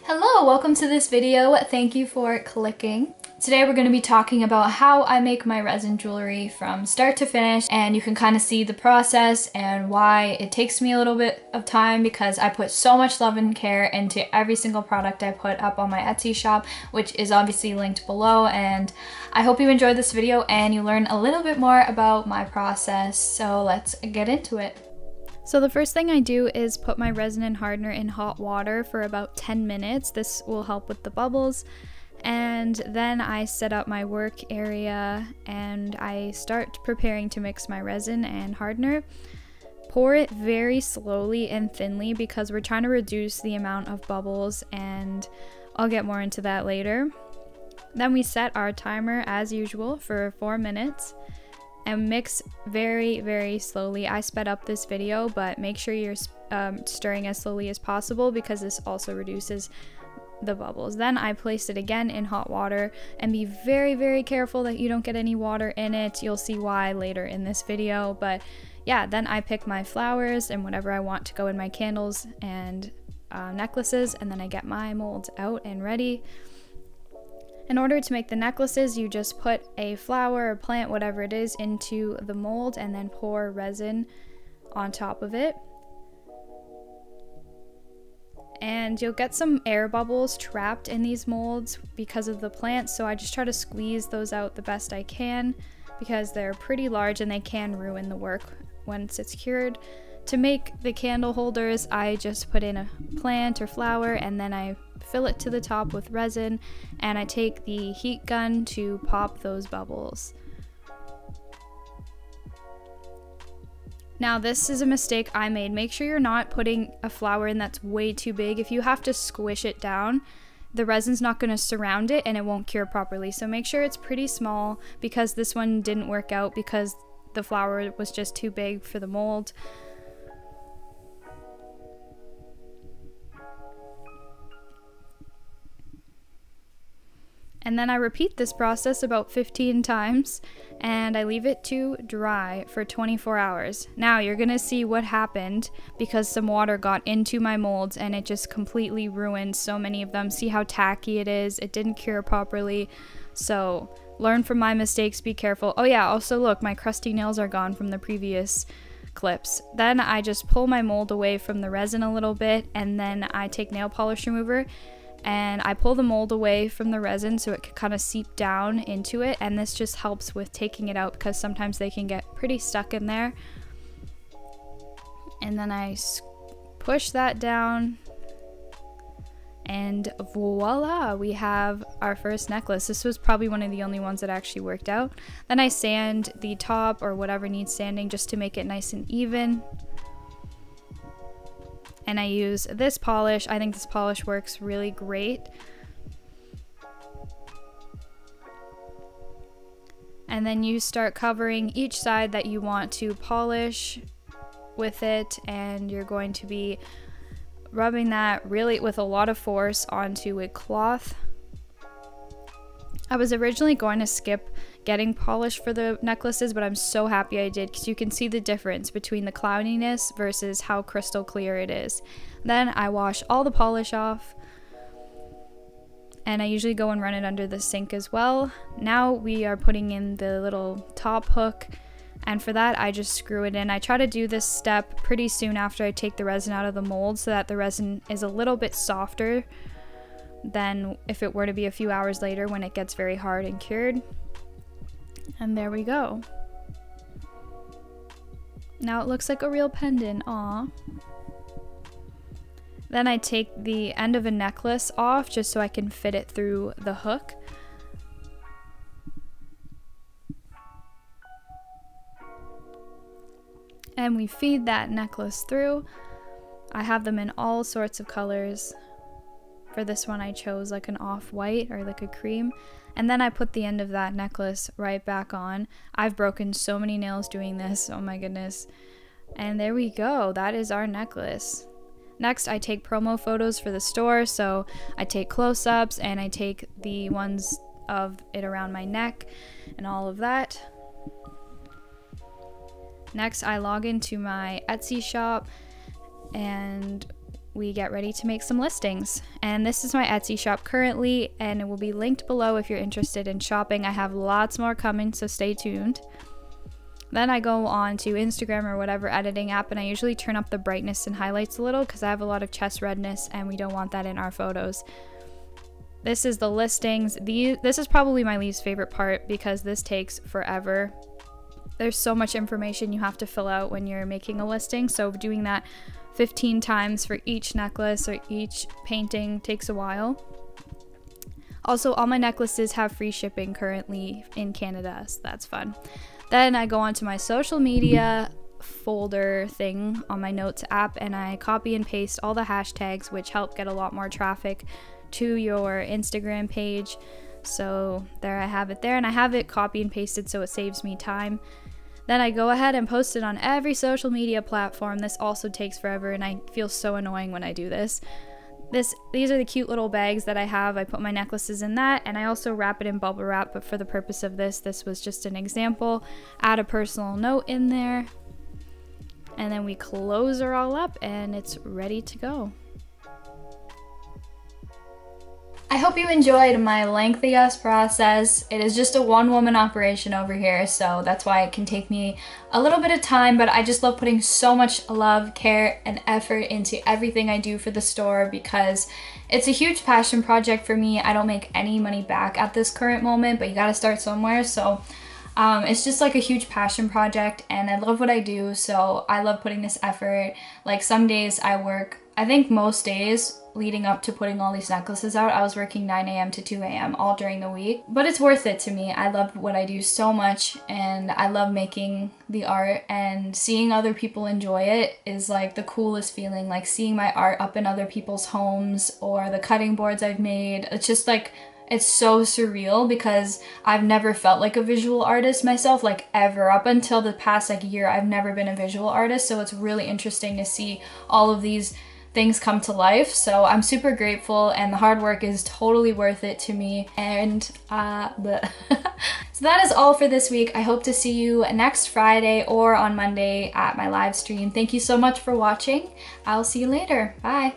Hello, welcome to this video. Thank you for clicking. Today we're going to be talking about how I make my resin jewelry from start to finish, and you can kind of see the process and why it takes me a little bit of time because I put so much love and care into every single product I put up on my Etsy shop, which is obviously linked below. And I hope you enjoyed this video and you learn a little bit more about my process. So let's get into it. So the first thing I do is put my resin and hardener in hot water for about 10 minutes. This will help with the bubbles. And then I set up my work area and I start preparing to mix my resin and hardener. Pour it very slowly and thinly because we're trying to reduce the amount of bubbles, and I'll get more into that later. Then we set our timer as usual for 4 minutes and mix very, very slowly. I sped up this video, but make sure you're stirring as slowly as possible because this also reduces the bubbles. Then I place it again in hot water and be very, very careful that you don't get any water in it. You'll see why later in this video. But yeah, then I pick my flowers and whatever I want to go in my candles and necklaces, and then I get my molds out and ready. In order to make the necklaces, you just put a flower or plant, whatever it is, into the mold and then pour resin on top of it. And you'll get some air bubbles trapped in these molds because of the plants, so I just try to squeeze those out the best I can because they're pretty large and they can ruin the work once it's cured. To make the candle holders, I just put in a plant or flower and then I fill it to the top with resin, and I take the heat gun to pop those bubbles. Now this is a mistake I made. Make sure you're not putting a flower in that's way too big. If you have to squish it down, the resin's not going to surround it and it won't cure properly. So make sure it's pretty small, because this one didn't work out because the flower was just too big for the mold. And then I repeat this process about 15 times and I leave it to dry for 24 hours. Now you're gonna see what happened because some water got into my molds and it just completely ruined so many of them. See how tacky it is? It didn't cure properly. So learn from my mistakes, be careful. Oh yeah, also look, my crusty nails are gone from the previous clips. Then I just pull my mold away from the resin a little bit, and then I take nail polish remover and I pull the mold away from the resin so it can kind of seep down into it, and this just helps with taking it out because sometimes they can get pretty stuck in there. And then I push that down and voila, we have our first necklace. This was probably one of the only ones that actually worked out. Then I sand the top or whatever needs sanding just to make it nice and even. And I use this polish. I think this polish works really great. And then you start covering each side that you want to polish with it, and you're going to be rubbing that really with a lot of force onto a cloth. I was originally going to skip getting polish for the necklaces, but I'm so happy I did because you can see the difference between the cloudiness versus how crystal clear it is. Then I wash all the polish off, and I usually go and run it under the sink as well. Now we are putting in the little top hook, and for that I just screw it in. I try to do this step pretty soon after I take the resin out of the mold so that the resin is a little bit softer than if it were to be a few hours later when it gets very hard and cured. And there we go. Now it looks like a real pendant, aw. Then I take the end of a necklace off just so I can fit it through the hook. And we feed that necklace through. I have them in all sorts of colors. For this one I chose like an off-white or like a cream. And then I put the end of that necklace right back on. I've broken so many nails doing this, oh my goodness. And there we go, that is our necklace. Next, I take promo photos for the store, so I take close-ups and I take the ones of it around my neck and all of that. Next, I log into my Etsy shop and we get ready to make some listings. And this is my Etsy shop currently, and it will be linked below if you're interested in shopping. I have lots more coming, so stay tuned. Then I go on to Instagram or whatever editing app, and I usually turn up the brightness and highlights a little because I have a lot of chest redness and we don't want that in our photos. This is the listings. This is probably my least favorite part because this takes forever. There's so much information you have to fill out when you're making a listing, so doing that 15 times for each necklace or each painting takes a while. Also, all my necklaces have free shipping currently in Canada, so that's fun. Then I go onto my social media folder thing on my notes app, and I copy and paste all the hashtags, which help get a lot more traffic to your Instagram page. So there I have it there, and I have it copy and pasted so it saves me time. Then I go ahead and post it on every social media platform. This also takes forever, and I feel so annoying when I do this. These are the cute little bags that I have. I put my necklaces in that, and I also wrap it in bubble wrap, but for the purpose of this was just an example. Add a personal note in there, and then we close her all up, and it's ready to go. I hope you enjoyed my lengthy-ass process. It is just a one-woman operation over here, so that's why it can take me a little bit of time, but I just love putting so much love, care, and effort into everything I do for the store because it's a huge passion project for me. I don't make any money back at this current moment, but you gotta start somewhere, so it's just like a huge passion project, and I love what I do, so I love putting this effort. Like some days I work, I think most days leading up to putting all these necklaces out, I was working 9 a.m. to 2 a.m. all during the week. But it's worth it to me. I love what I do so much, and I love making the art, and seeing other people enjoy it is like the coolest feeling. Like seeing my art up in other people's homes or the cutting boards I've made. It's just like, it's so surreal because I've never felt like a visual artist myself, like ever. Up until the past like year, I've never been a visual artist, so it's really interesting to see all of these things come to life. So I'm super grateful, and the hard work is totally worth it to me. And so that is all for this week. I hope to see you next Friday or on Monday at my live stream. Thank you so much for watching. I'll see you later. Bye.